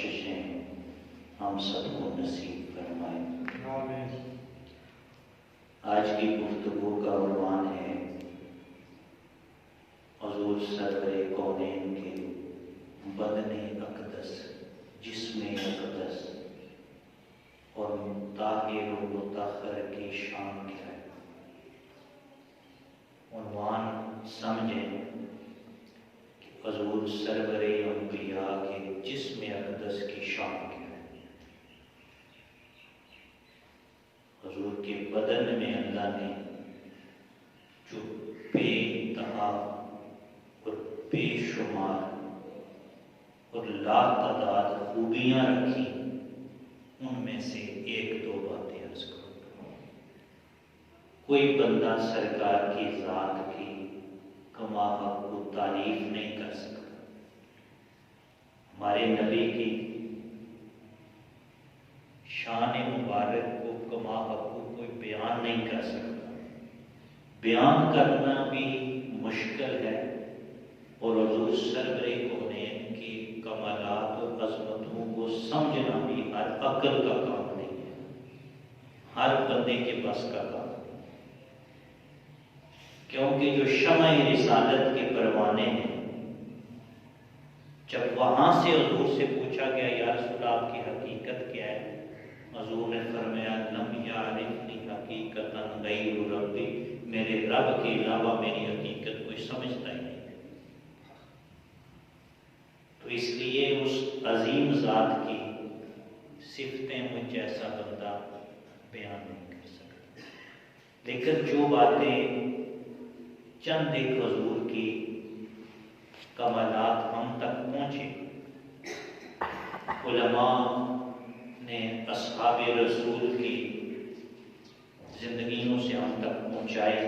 بخششیں ہم سب کو نصیب فرمائے۔ آمین۔ آج کی گفتگو کا عنوان ہے حضور سرور کونین کے بدن اقدس، جسم اقدس اور طاہر و مطہر کی شان کیا ہے۔ عنوان سمجھیں کہ حضور سرور انبیاء کے جسم اقدس کی شان کیا ہے۔ حضور کے بدن میں اللہ نے جو بے انتہا اور بے شمار اور لا تعداد خوبیاں رکھی، ان میں سے ایک دو باتیں عرض کروں۔ کوئی بندہ سرکار کی ذات کی کما حق کو تعریف نہیں کر سکتا، ہمارے نبی کی شان مبارک کو کما حق کو کوئی بیان نہیں کر سکتا، بیان کرنا بھی مشکل ہے، اور حضور سرور کونین کی کمالات اور عظمتوں کو سمجھنا بھی ہر عقل کا کام نہیں ہے، ہر بندے کے بس کا کام نہیں، کیونکہ جو شمع رسالت کے پروانے ہیں، جب وہاں سے حضور سے پوچھا گیا یا رسول اللہ آپ کی حقیقت کیا ہے، حضور نے فرمایا لم یعرفنی حقیقتا غیر ربی، میرے رب کے علاوہ میری حقیقت کوئی سمجھتا ہی نہیں۔ تو اس لیے اس عظیم ذات کی صفتیں مجھ جیسا بندہ بیان نہیں کر سکتا، لیکن جو باتیں چند ایک حضور کی کمالات ہم تک پہنچے، علماء نے اصحاب رسول کی زندگیوں سے ہم تک پہنچائے،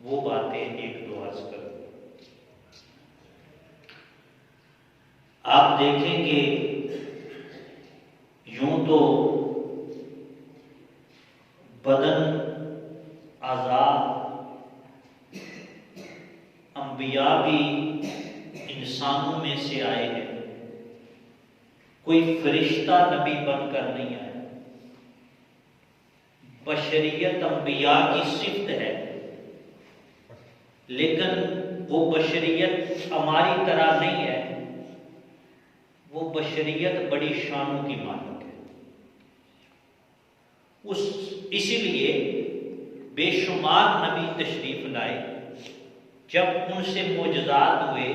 وہ باتیں ایک دو عرض کروں۔ آپ دیکھیں کہ یوں تو بدن اعضاء انبیاء بھی انسانوں میں سے آئے ہیں، کوئی فرشتہ نبی بن کر نہیں آیا، بشریت انبیاء کی صفت ہے، لیکن وہ بشریت ہماری طرح نہیں ہے، وہ بشریت بڑی شانوں کی مالک ہے۔ اسی لیے بے شمار نبی تشریف لائے، جب ان سے معجزات ہوئے،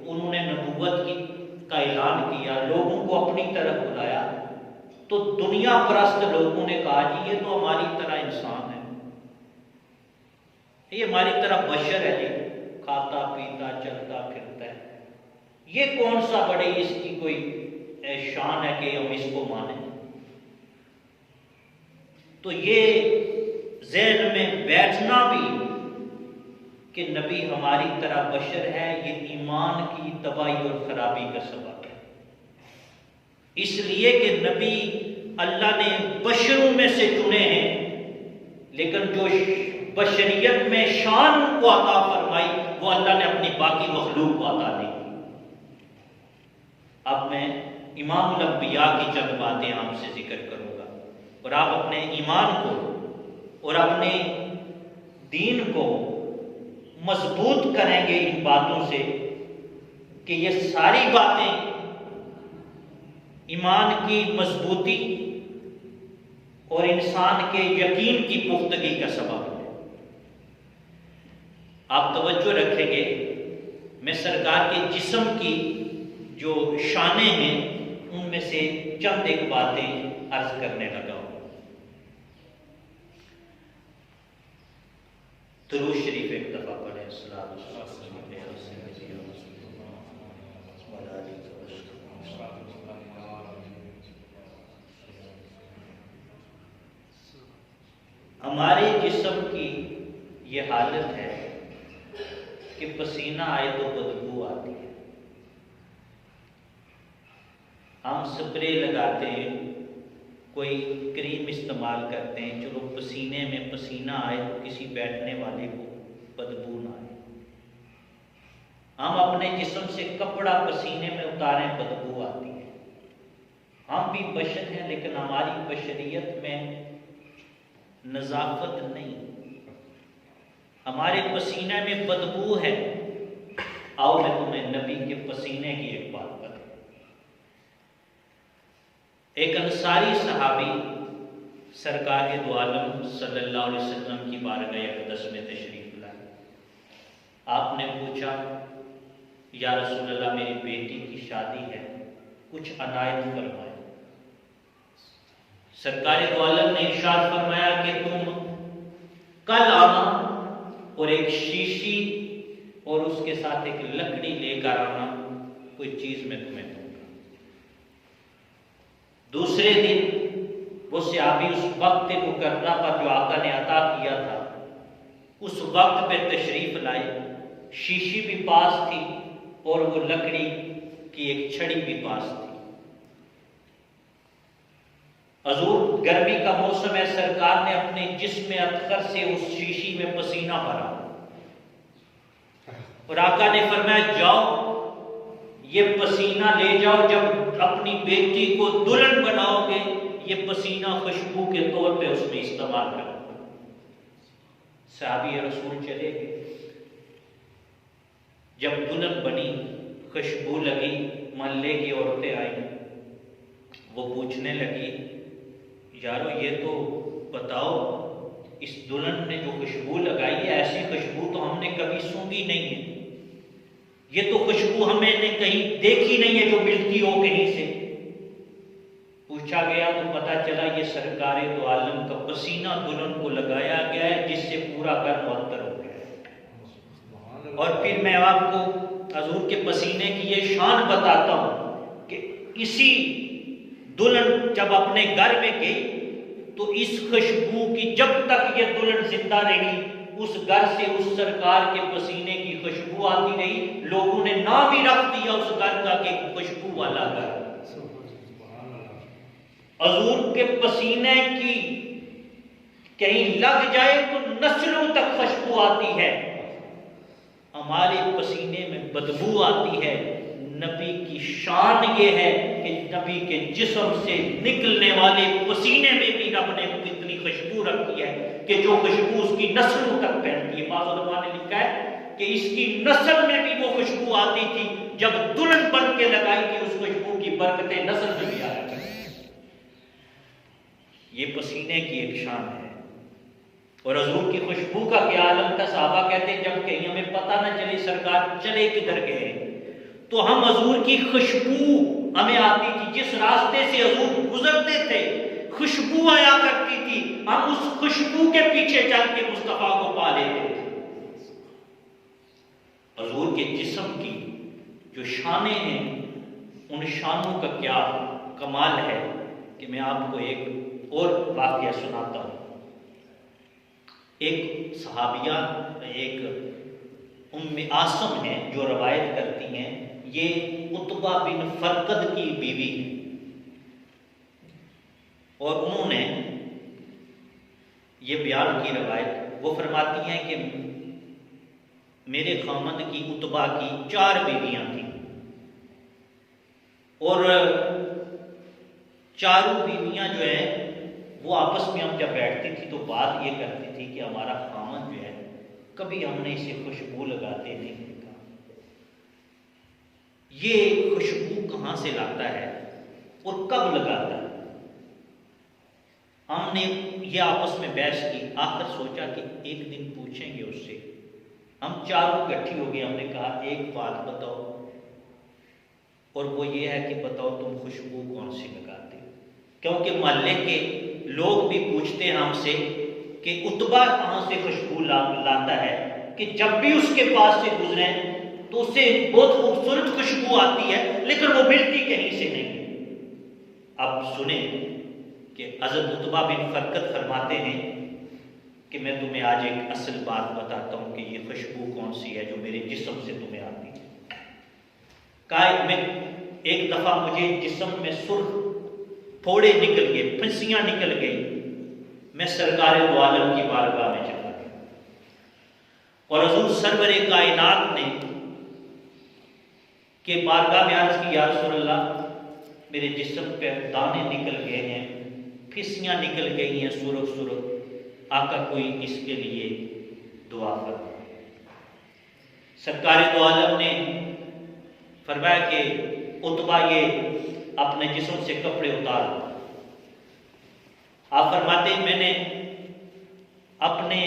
انہوں نے نبوت کا اعلان کیا، لوگوں کو اپنی طرف بلایا، تو دنیا پرست لوگوں نے کہا جی یہ تو ہماری طرح انسان ہے، یہ ہماری طرح بشر ہے، جی کھاتا پیتا چلتا پھرتا ہے، یہ کون سا بڑی اس کی کوئی شان ہے کہ ہم اس کو مانیں۔ تو یہ ذہن میں بیٹھنا بھی کہ نبی ہماری طرح بشر ہے، یہ ایمان کی تباہی اور خرابی کا سبب ہے، اس لیے کہ نبی اللہ نے بشروں میں سے چنے ہیں، لیکن جو بشریت میں شان کو عطا فرمائی وہ اللہ نے اپنی باقی مخلوق کو عطا نہیں کی۔ اب میں امام الانبیاء کی چند باتیں آپ سے ذکر کروں گا، اور آپ اپنے ایمان کو اور اپنے دین کو مضبوط کریں گے ان باتوں سے کہ یہ ساری باتیں ایمان کی مضبوطی اور انسان کے یقین کی پختگی کا سبب ہے۔ آپ توجہ رکھیں گے، میں سرکار کے جسم کی جو شانیں ہیں ان میں سے چند ایک باتیں عرض کرنے لگا ہوں۔ درود شریف ایک دفعہ پڑھیں۔ ہمارے جسم کی یہ حالت ہے کہ پسینہ آئے تو بدبو آتی ہے، ہم سپرے لگاتے ہیں، کوئی کریم استعمال کرتے ہیں، چلو پسینے میں پسینہ آئے تو کسی بیٹھنے والے کو بدبو نہ آئے، ہم اپنے جسم سے کپڑا پسینے میں اتاریں بدبو آتی ہے، ہم بھی بشر ہیں لیکن ہماری بشریت میں نظافت نہیں، ہمارے پسینے میں بدبو ہے۔ آؤ میں تمہیں نبی کے پسینے کی ایک بات بتاؤں۔ ایک انصاری صحابی سرکار دو عالم صلی اللہ علیہ وسلم کی بارگاہ اقدس میں تشریف لائے۔ آپ نے پوچھا یا رسول اللہ میری بیٹی کی شادی ہے، کچھ عنایت فرمائے۔ سرکار دو عالم نے ارشاد فرمایا کہ تم کل آنا اور ایک شیشی اور اس کے ساتھ ایک لکڑی لے کر آنا، کوئی چیز میں تمہیں دوں گا۔ دوسرے دن وہ صحابی اس وقت مقررہ پر جو آقا نے عطا کیا تھا اس وقت پہ تشریف لائے، شیشی بھی پاس تھی اور وہ لکڑی کی ایک چھڑی بھی پاس تھی۔ حضور گرمی کا موسم ہے، سرکار نے اپنے جسم اطہر سے اس شیشی میں پسینہ بھرا اور آقا نے فرمایا جاؤ یہ پسینہ لے جاؤ، جب اپنی بیٹی کو دلہن بناؤ گے یہ پسینہ خوشبو کے طور پہ اس میں استعمال کرو۔ صحابی رسول چلے گئے، جب دلہن بنی خوشبو لگی، محلے کی عورتیں آئیں، وہ پوچھنے لگی یارو یہ تو بتاؤ اس دلہن نے جو خوشبو لگائی ہے ایسی خوشبو تو ہم نے کبھی سونگھی نہیں ہے، یہ تو خوشبو ہمیں نے کہیں دیکھی نہیں ہے جو ملتی ہو کہیں سے۔ پوچھا گیا تو پتا چلا یہ سرکار دو عالم کا پسینہ دلہن کو لگایا گیا ہے جس سے پورا گھر معطر ہو گیا ہے۔ اور پھر میں آپ کو حضور کے پسینے کی یہ شان بتاتا ہوں کہ اسی دلہن جب اپنے گھر میں گئی تو اس خوشبو کی جب تک یہ دلہن زندہ رہی اس گھر سے اس سرکار کے پسینے کی خوشبو آتی رہی، لوگوں نے نام ہی رکھ دیا اس گھر کا کہ خوشبو والا گھر۔ حضور کے پسینے کی کہیں لگ جائے تو نسلوں تک خوشبو آتی ہے، ہمارے پسینے میں بدبو آتی ہے۔ نبی کی شان یہ ہے کہ نبی کے جسم سے نکلنے والے پسینے میں بھی رب نے اتنی خوشبو رکھی ہے کہ جو خوشبو اس کی نسلوں تک پھیلتی ہے۔ بعض علماء نے لکھا ہے کہ اس کی نسل میں بھی وہ خوشبو آتی تھی، جب دلہن بن کے لگائی تھی اس خوشبو کی برکتیں نسل میں بھی آیا کرتی۔ یہ پسینے کی ایک شان ہے۔ اور حضور کی خوشبو کا کیا عالم تھا، صحابہ کہتے ہیں جب کہیں ہمیں پتہ نہ چلے سرکار چلے کدھر گئے تو ہم حضور کی خوشبو ہمیں آتی تھی، جس راستے سے حضور گزرتے تھے خوشبو آیا کرتی تھی، ہم اس خوشبو کے پیچھے چل کے مصطفیٰ کو پا لیتے تھے۔ حضور کے جسم کی جو شانیں ہیں ان شانوں کا کیا کمال ہے کہ میں آپ کو ایک اور واقعہ سناتا ہوں۔ ایک صحابیہ ایک ام عاصم ہیں جو روایت کرتی ہیں، یہ عتبہ بن فرقد کی بیوی ہے اور انہوں نے یہ بیان کی روایت، وہ فرماتی ہیں کہ میرے خامند کی عتبہ کی 4 بیویاں تھیں اور چاروں بیویاں جو ہیں وہ آپس میں ہم جب بیٹھتی تھی تو بات یہ کرتی تھی کہ ہمارا خامند جو ہے کبھی ہم نے اسے خوشبو لگاتے نہیں دیکھا، یہ خوشبو کہاں سے لاتا ہے اور کب لگاتا ہے۔ ہم نے یہ آپس میں بحث کی، آخر سوچا کہ ایک دن پوچھیں گے اس سے۔ ہم چاروں اکٹھی ہو گئے، ہم نے کہا ایک بات بتاؤ اور وہ یہ ہے کہ بتاؤ تم خوشبو کون سی لگاتے ہو، کیونکہ محلے کے لوگ بھی پوچھتے ہیں ہم سے کہ عتبہ کہاں سے خوشبو لاتا ہے کہ جب بھی اس کے پاس سے گزریں تو اس سے بہت خوبصورت خوشبو آتی ہے لیکن وہ ملتی کہیں سے نہیں۔ اب سنیں کہ حضرت عتبہ بن فرقد فرماتے ہیں کہ میں تمہیں آج ایک اصل بات بتاتا ہوں کہ یہ خوشبو کون سی ہے جو میرے جسم سے تمہیں آتی ہے۔ کہا میں ایک دفعہ مجھے جسم میں سرخ پھوڑے نکل گئے، پھنسیاں نکل گئی، میں سرکار دو عالم کی بارگاہ میں چلا گیا اور حضور سرور کائنات نے کہ بارگاہ میں عرض کی یا رسول اللہ میرے جسم پہ دانے نکل گئے ہیں، پھسیاں نکل گئی ہیں سرخ سرخ، آقا کوئی اس کے لیے دعا فرما۔ سرکار دو عالم نے فرمایا کہ عتبہ یہ اپنے جسم سے کپڑے اتار لو۔ آپ فرماتے ہیں میں نے اپنے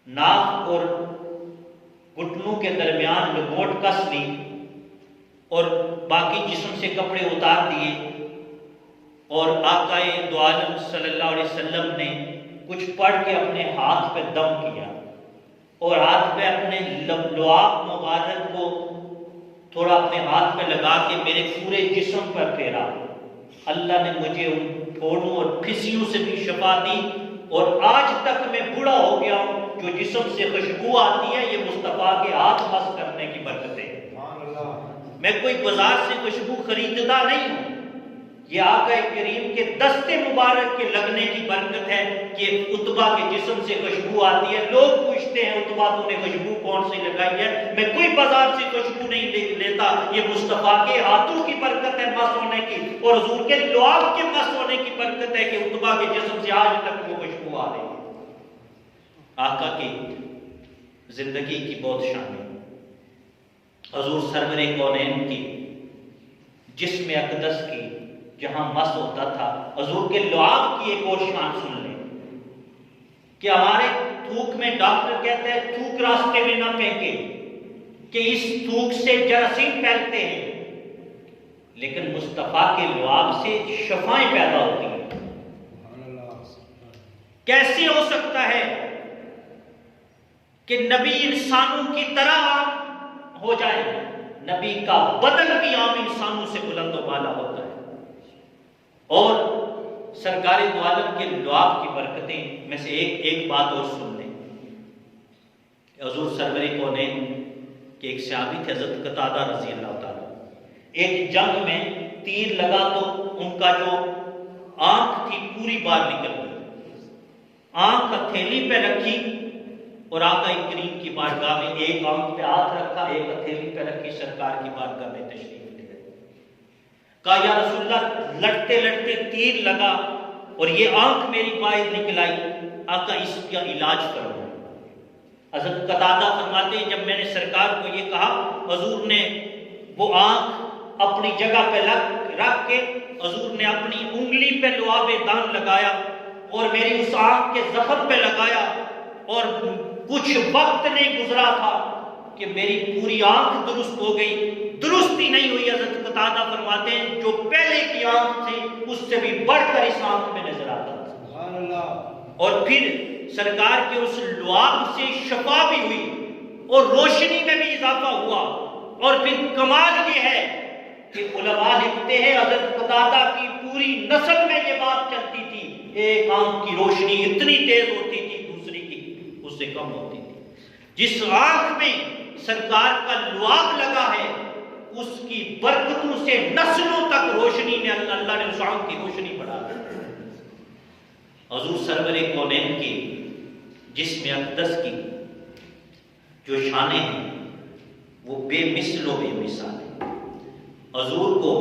ناک اور گھٹنوں کے درمیان لگوٹ کس لی اور باقی جسم سے کپڑے اتار دیے، اور آقا دو عالم صلی اللہ علیہ وسلم نے کچھ پڑھ کے اپنے ہاتھ پہ دم کیا اور ہاتھ پہ اپنے لعاب مبارک کو تھوڑا اپنے ہاتھ پہ لگا کے میرے پورے جسم پر پھیرا۔ اللہ نے مجھے ان پھوڑوں اور پھسیوں سے بھی شفا دی، اور آج تک میں بوڑھا ہو گیا ہوں۔ جو جسم سے خوشبو آتی ہے یہ مصطفیٰ کے ہاتھ مس کرنے کی برکت ہے۔ میں کوئی بازار سے خوشبو خریدتا نہیں ہوں، یہ آقا کریم کے دستے مبارک کے لگنے کی برکت ہے کہ عتبہ کے جسم سے خوشبو آتی ہے۔ لوگ پوچھتے ہیں عتبہ تو نے خوشبو کون سی لگائی ہے؟ میں کوئی بازار سے خوشبو نہیں لیتا، یہ مصطفیٰ کے ہاتھوں کی برکت ہے مس ہونے کی، اور حضور کے لعاب کے مس ہونے کی برکت ہے کہ عتبہ کے جسم سے آج تک وہ خوشبو آ رہی ہے۔ آقا کی زندگی کی بہت شان ہے۔ حضور سرور کونین کی جسم اقدس کی جہاں مس ہوتا تھا، حضور کے لعاب کی ایک اور شان سن لیں کہ ہمارے تھوک میں ڈاکٹر کہتے ہیں تھوک راستے میں نہ پھینکے کہ اس تھوک سے جراثیم پھیلتے ہیں، لیکن مصطفیٰ کے لعاب سے شفائیں پیدا ہوتی ہیں۔ کیسے ہو سکتا ہے کہ نبی انسانوں کی طرح عام ہو جائے؟ نبی کا بدن بھی عام انسانوں سے بلند و بالا ہوتا ہے۔ اور سرکار دو عالم کے لعاب کی برکتیں میں سے ایک بات اور سن لیں۔ حضور سرور کونین کے ایک صحابی تھے حضرت قتادہ رضی اللہ تعالیٰ، ایک جنگ میں تیر لگا تو ان کا جو آنکھ تھی پوری باہر نکل گئی، آنکھ ہتھیلی پہ رکھی اور آقا کریم کی بارگاہ میں ایک آنکھ پہ ہاتھ رکھا، ایک ہتھیلی پہ رکھی، سرکار کی بارگاہ میں تشریف لے گئے۔ کہا یا رسول اللہ لڑتے لڑتے تیر لگا اور یہ آنکھ میری باہر نکل آئی، آقا اس کا علاج کرو۔ حضرت قتادہ فرماتے ہیں جب میں نے سرکار کو یہ کہا، حضور نے وہ آنکھ اپنی جگہ پہ رکھ کے حضور نے اپنی انگلی پہ لعاب دان لگایا اور میری اس آنکھ کے زخم پہ لگایا، اور کچھ وقت نہیں گزرا تھا کہ میری پوری آنکھ درست ہو گئی۔ درستی نہیں ہوئی، حضرت قتادہ فرماتے ہیں جو پہلے کی آنکھ تھی اس سے بھی بڑھ کر اس آنکھ میں نظر آتا تھا۔ سبحان اللہ۔ اور پھر سرکار کے اس لعاب سے شفا بھی ہوئی اور روشنی میں بھی اضافہ ہوا۔ اور پھر کمال یہ ہے کہ علماء لکھتے ہیں حضرت قتادہ کی پوری نسل میں یہ بات چلتی تھی، ایک آنکھ کی روشنی اتنی تیز ہوتی تھی دوسری کی اس سے کم ہوتی تھی۔ جس آنکھ میں سرکار کا لعاب لگا ہے اس کی برکتوں سے نسلوں تک روشنی نے اللہ نے اس آنکھ کی روشنی بڑھا دی۔ حضور سرور کونین کی جسم اقدس کی جو شانیں ہیں وہ بے مثل و بے مثال ہیں۔ حضور کو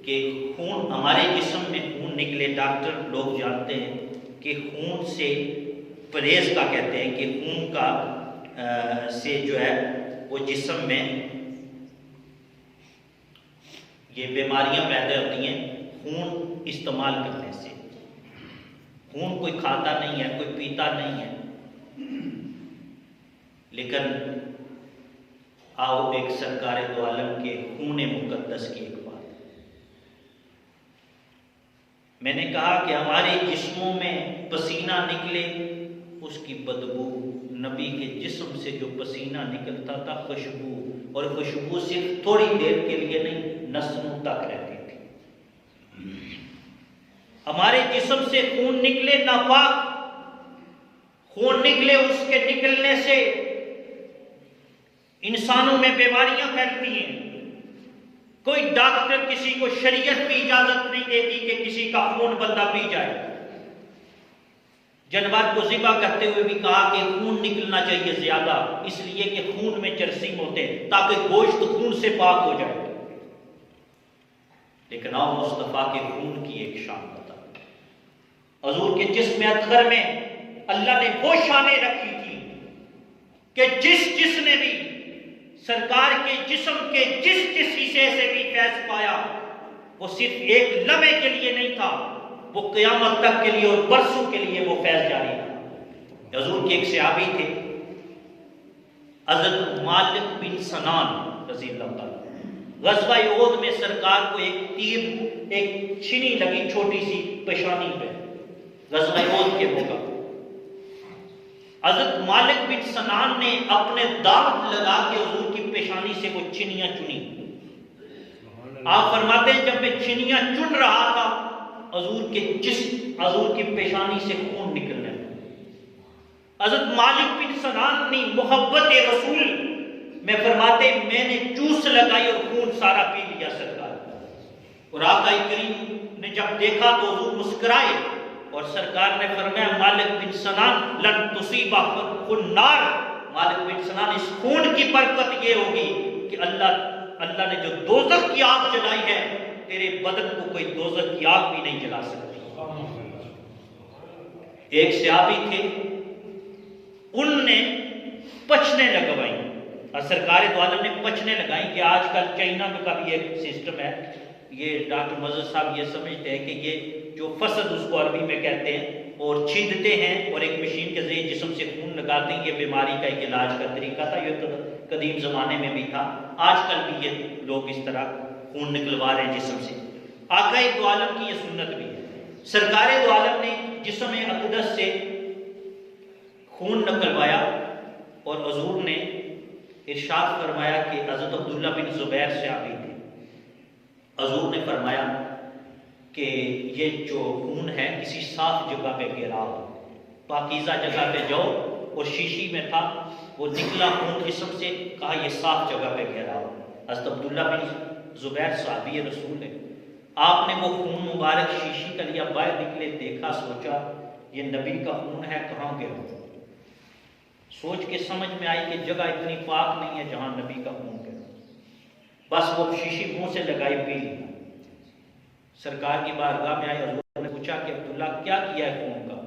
کہ خون ہمارے جسم میں خون نکلے، ڈاکٹر لوگ جانتے ہیں کہ خون سے پرہیز کا کہتے ہیں کہ خون کا سے جو ہے وہ جسم میں یہ بیماریاں پیدا ہوتی ہیں خون استعمال کرنے سے۔ خون کوئی کھاتا نہیں ہے، کوئی پیتا نہیں ہے، لیکن آؤ ایک سرکار دو عالم کے خون مقدس کی ایک بات۔ میں نے کہا کہ ہمارے جسموں میں پسینہ نکلے اس کی بدبو، نبی کے جسم سے جو پسینہ نکلتا تھا خوشبو، اور خوشبو صرف تھوڑی دیر کے لیے نہیں نسلوں تک رہتی تھی۔ ہمارے جسم سے خون نکلے ناپاک خون نکلے، اس کے نکلنے سے انسانوں میں بیماریاں پھیلتی ہیں۔ کوئی ڈاکٹر کسی کو شریعت بھی اجازت نہیں دیتی کہ کسی کا خون بندہ پی جائے۔ جانور کو ذبح کرتے ہوئے بھی کہا کہ خون نکلنا چاہیے زیادہ، اس لیے کہ خون میں جراثیم ہوتے ہیں تاکہ گوشت خون سے پاک ہو جائے۔ لیکن آؤ مصطفیٰ کے خون کی ایک شان بتا. حضور کے جسم اطہر میں اللہ نے وہ شانیں رکھی تھی کہ جس نے بھی سرکار کے جسم کے جس حصے سے بھی فیض پایا وہ صرف ایک لمحے کے لیے نہیں تھا، وہ قیامت تک کے لیے اور برسوں کے لیے وہ فیض جاری تھا. حضور کے ایک صحابی تھے حضرت مالک بن سنان رضی اللہ تعالیٰ. غزوہ احد میں سرکار کو ایک تیر، ایک چھری لگی چھوٹی سی پیشانی پہ، غزوہ احد کے موقع. حضرت مالک بن سنان نے اپنے دانت لگا کے حضور کی پیشانی سے وہ چھنیاں چنی. آپ فرماتے ہیں جب میں چھنیاں چن رہا تھا حضور کی پیشانی سے خون نکلنے لگا. حضرت مالک بن سنان نے محبت رسول میں فرماتے میں نے چوس لگائی اور خون سارا پی لیا سرکار. اور آقا کریم نے جب دیکھا تو حضور مسکرائے اور سرکار نے فرمایا مالک بن سنان لن تصیبہ النار. مالک بن سنان اس خون کی برکت یہ ہوگی کہ اللہ نے جو دوزخ کی آگ جلائی ہے تیرے بدن کو کوئی دوزخ کی آگ بھی نہیں جلا سکتی. ایک صحابی تھے ان نے پچنے لگوائیں اور سرکار دو عالم نے پچنے لگائیں کہ آج کل چائنا کا بھی ایک سسٹم ہے. یہ ڈاکٹر مظہر صاحب یہ سمجھتے ہیں کہ یہ جو فسد اس کو عربی میں کہتے ہیں اور چھیدتے ہیں اور ایک مشین کے ذریعے جسم سے خون نکالتے ہیں، یہ بیماری کا ایک علاج کا طریقہ تھا. یہ تو قدیم زمانے میں بھی تھا، آج کل بھی یہ لوگ اس طرح خون نکلوا رہے ہیں جسم سے. آقا دو عالم کی یہ سنت بھی ہے. سرکار دو عالم نے جسم اقدس سے خون نکلوایا اور حضور نے ارشاد فرمایا کہ حضرت عبداللہ بن زبیر صحابی تھے. حضور نے فرمایا کہ یہ جو خون ہے کسی صاف جگہ پہ گراؤ، پاکیزہ جگہ پہ جاؤ. اور شیشی میں تھا وہ نکلا خون جسم سے، کہا یہ صاف جگہ پہ گراؤ. حضرت عبداللہ بن زبیر صحابی رسول ہے، آپ نے وہ خون مبارک شیشی کا لیا، باہر نکلے دیکھا، سوچا یہ نبی کا خون ہے، کہاں گیا. سوچ کے سمجھ میں آئی کہ جگہ اتنی پاک نہیں ہے جہاں نبی کا خون گیا. بس وہ شیشی منہ سے لگائی، پی لی. سرکار کی بارگاہ میں آئی، حضور نے پوچھا کہ عبداللہ کیا کیا ہے خون کا؟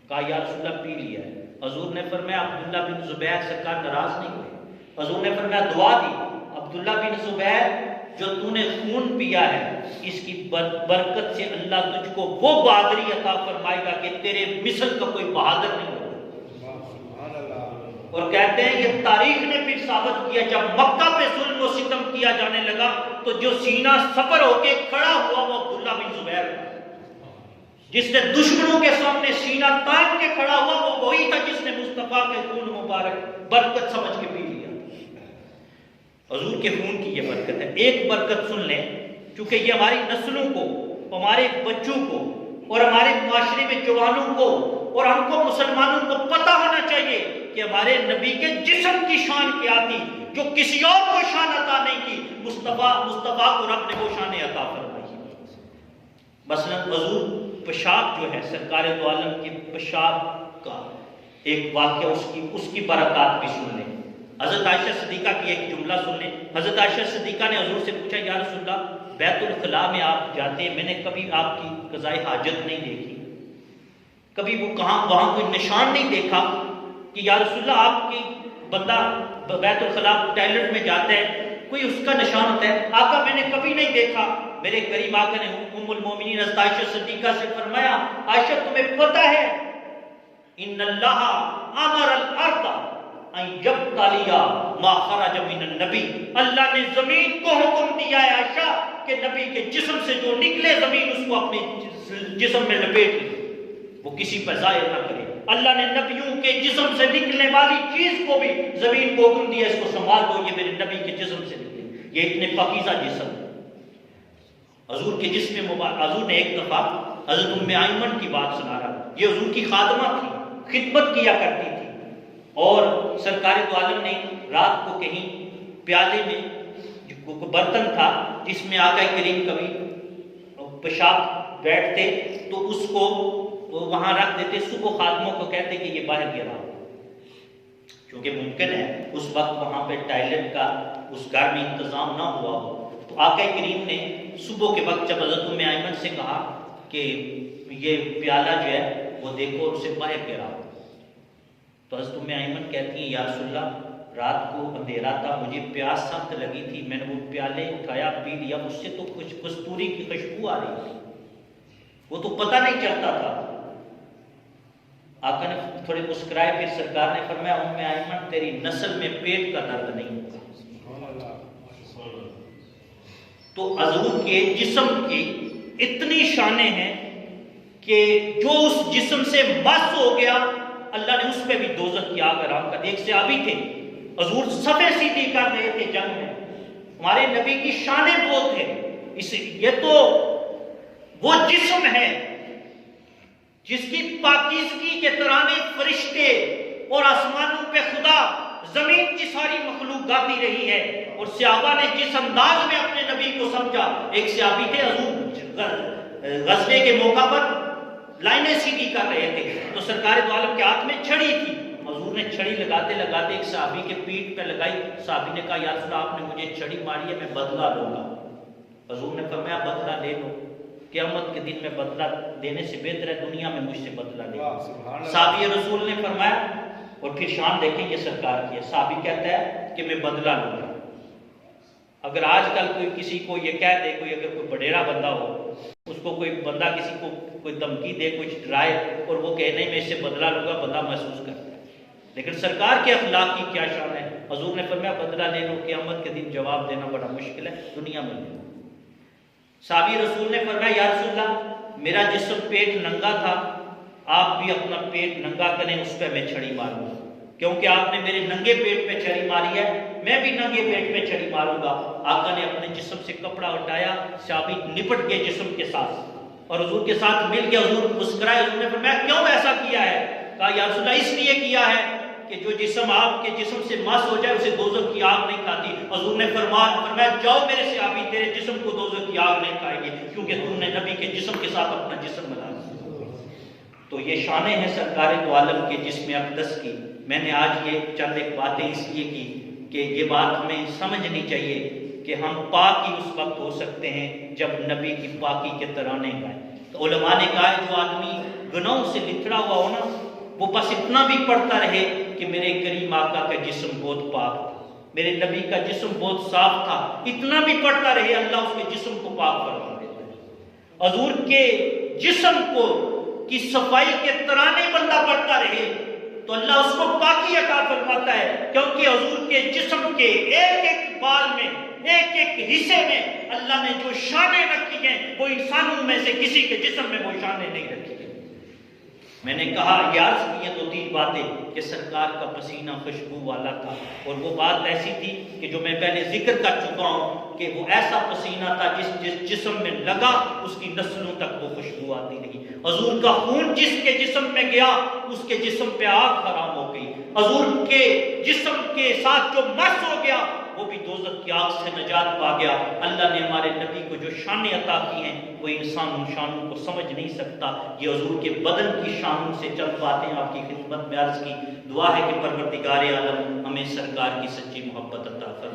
کہا یا رسول اللہ پی لیا ہے. حضور نے فرمایا عبداللہ بن زبیر سرکار ناراض نہیں ہوئے. حضور نے فرمایا دعا دی، عبداللہ بن زبیر جو تو نے خون پیا ہے اس کی برکت سے اللہ تجھ کو وہ بہادری عطا فرمائے گا کہ تیرے مثل کا کوئی بہادر نہیں ہوگا. اور کہتے ہیں یہ تاریخ نے پھر ثابت کیا، جب مکہ پہ ظلم و ستم کیا جانے لگا تو جو سینہ سفر ہو کے کھڑا ہوا وہ عبداللہ بن زبیر، جس نے دشمنوں کے سامنے سینہ تان کے کھڑا ہوا وہ وہی تھا جس نے مصطفیٰ کے خون مبارک برکت سمجھ کے پی لیا. حضور کے خون کی یہ برکت ہے. ایک برکت سن لیں، کیونکہ یہ ہماری نسلوں کو، ہمارے بچوں کو اور ہمارے معاشرے میں جوانوں کو اور ہم کو مسلمانوں کو پتہ ہونا چاہیے کہ ہمارے نبی کے جسم کی شان کیا تھی جو کسی اور کو شان عطا نہیں کی. مصطفیٰ کو رب نے وہ شان عطا فرمائی. مثلا حضور پیشاب جو ہے سرکار دو عالم کے پیشاب کا ایک واقعہ اس کی برکات بھی سن لیں. حضرت عائشہ صدیقہ کی ایک جملہ سن لیں. حضرت عائشہ صدیقہ نے حضور سے پوچھا یا رسول اللہ بیت الخلاء میں آپ جاتے ہیں، میں نے کبھی آپ کی قضائے حاجت نہیں دیکھی، کبھی وہ وہاں کوئی نشان نہیں دیکھا کہ یا رسول اللہ آپ کی بندہ بیت الخلاء ٹائلٹ میں جاتا ہے کوئی اس کا نشان ہوتا ہے. آقا میں نے کبھی نہیں دیکھا. میرے قریب آقا نے ام المومنین حضرت عائشہ صدیقہ سے فرمایا عائشہ تمہیں پتہ ہے ان اللہ امر الارض ان یبتلیا ما خرج من النبی، اللہ نے زمین کو حکم دیا ہے عائشہ کہ نبی کے جسم سے جو نکلے زمین اس کو اپنے جسم میں لپیٹ لے، وہ کسی پر ظاہر نہ کرے. اللہ نے نبیوں کے جسم سے نکلنے والی چیز کو بھی زمین کو حکم دیا اس کو سنبھال لو، یہ میرے نبی کے جسم سے نکلے، یہ اتنے پاکیزہ جسم. حضور کے جسم مبارک، حضور نے ایک دفعہ حضرت ام ایمن کی بات سنا رہا. یہ حضور کی خادمہ تھی، خدمت کیا کرتی تھی، اور سرکار دو عالم نے رات کو کہیں پیالے میں برتن تھا جس میں آقا کریم کبھی پیشاب بیٹھتے تو اس کو وہاں رکھ دیتے. صبح خادموں کو کہتے کہ یہ باہر گرا، کیونکہ ممکن ہے اس وقت وہاں پہ ٹائلٹ کا اس گھر میں انتظام نہ ہوا ہو. تو آقا کریم نے صبح کے وقت جب حضرت ام ایمن سے کہا کہ یہ پیالہ جو ہے وہ دیکھو اور اسے باہر گراؤ، تو حضرت ام ایمن کہتی ہیں یا رسول اللہ رات کو اندھیرا تھا، مجھے پیاس سخت لگی تھی، میں نے وہ پیالے اٹھایا پی لیا، مجھ سے تو کچھ کستوری کی خوشبو آ رہی تھی، وہ تو پتہ نہیں چلتا تھا. آقا نے تھوڑے مسکرائے، پھر سرکار نے فرمایا ام ایمن تیری نسل میں پیٹ کا درد نہیں ہوگا. تو حضور کے جسم کی اتنی شانیں ہیں کہ جو اس جسم سے مس ہو گیا اللہ نے اس پہ بھی دوزخ کی آگ حرام کر دی. ایک صحابی تھے، حضور صفے سیدھی کر رہے تھے جنگ میں، ہمارے نبی کی شانیں بہت ہیں، یہ تو وہ جسم ہے جس کی پاکیزگی کے ترانے فرشتے اور آسمانوں پہ خدا زمین کی ساری مخلوق گاتی رہی ہے. اور صحابہ نے جس انداز میں اپنے نبی کو سمجھا، ایک صحابی تھے حضور غزوے کے موقع پر لائنیں سیدھی کر رہے تھے تو سرکار دو عالم کے ہاتھ میں چھڑی تھی، حضور نے چھڑی لگاتے لگاتے ایک صحابی کے پیٹھ پہ لگائی. صحابی نے کہا یا رسول اللہ آپ نے مجھے چھڑی ماری ہے، میں بدلہ لوں گا. حضور نے فرمایا بدلہ لے لو، قیامت کے دن میں بدلہ دینے سے بہتر ہے دنیا میں مجھ سے بدلہ لے. صحابی رسول نے فرمایا، اور پھر شان دیکھیں یہ سرکار کی ہے، صحابی کہتا ہے کہ میں بدلہ لوں گا. اگر آج کل کوئی کسی کو یہ کہہ دے، کوئی اگر کوئی بڈیرا بندہ ہو، اس کو کوئی بندہ کسی کو کوئی دھمکی دے، کچھ ڈرائے اور وہ کہے نہیں میں اس سے بدلہ لوں گا، بندہ محسوس کرتا ہے. لیکن سرکار کے اخلاق کی کیا شان ہے، حضور نے فرمایا بدلہ لے لو، قیامت کے دن جواب دینا بڑا مشکل ہے، دنیا میں لے لو. صحابی رسول نے فرمایا یا رسول اللہ میرا جسم پیٹ ننگا تھا، آپ بھی اپنا پیٹ ننگا کریں، اس پہ میں چھڑی ماروں گا، کیونکہ آپ نے میرے ننگے پیٹ پہ چھڑی ماری ہے، میں بھی ننگے پیٹ پہ چھڑی ماروں گا. آقا نے اپنے جسم سے کپڑا ہٹایا، صحابی نپٹ گئے جسم کے ساتھ اور حضور کے ساتھ مل کے حضور مسکرائے. حضور نے فرمایا کیوں ایسا کیا ہے؟ کہا یا رسول اللہ اس لیے کیا ہے کہ جو جسم آپ کے جسم سے مس ہو جائے اسے دوزخ کی آگ نہیں کھاتی. حضور نے فرمایا جاؤ میرے صحابی تیرے جسم کو دوزخ کی آگ نہیں کھائے گی، کیونکہ تم نے نبی کے جسم کے ساتھ اپنا جسم ملا. تو یہ شانیں ہیں سرکار دو عالم کے جسم اقدس کی. میں نے آج یہ چند ایک باتیں اس لیے کی کہ یہ بات ہمیں سمجھنی چاہیے کہ ہم پاک ہی اس وقت ہو سکتے ہیں جب نبی کی پاکی کے ترانے گائیں. تو علماء نے کہا ہے جو آدمی گناہوں سے لتھڑا ہوا ہو نا، وہ بس اتنا بھی پڑھتا رہے کہ میرے کریم آقا کا جسم بہت پاک تھا، میرے نبی کا جسم بہت صاف تھا، اتنا بھی پڑھتا رہے اللہ اس کے جسم کو پاک فرما دیتا ہے. حضور کے جسم کو کی صفائی کے ترانے بندہ پڑھتا رہے تو اللہ اس کو پاکی عطا فرماتا ہے، کیونکہ حضور کے جسم کے ایک ایک بال میں، ایک ایک حصے میں اللہ نے جو شانیں رکھی ہیں وہ انسانوں میں سے کسی کے جسم میں وہ شانیں نہیں رکھی ہیں. میں نے کہا یہ عرض کی ہیں 2-3 باتیں کہ سرکار کا پسینہ خوشبو والا تھا، اور وہ بات ایسی تھی کہ جو میں پہلے ذکر کر چکا ہوں کہ وہ ایسا پسینہ تھا جس جسم میں لگا اس کی نسلوں تک وہ خوشبو آتی رہی. حضور کا خون جس کے جسم میں گیا اس کے جسم پہ آگ حرام ہو گئی. حضور کے جسم کے ساتھ جو مس ہو گیا وہ بھی دوزخ کی آگ سے نجات پا گیا. اللہ نے ہمارے نبی کو جو شانیں عطا کی ہیں وہ انسان ان شانوں کو سمجھ نہیں سکتا. یہ حضور کے بدن کی شانوں سے چند باتیں آپ کی خدمت میں عرض کی. دعا ہے کہ پروردگار عالم ہمیں سرکار کی سچی محبت عطا فرمائے.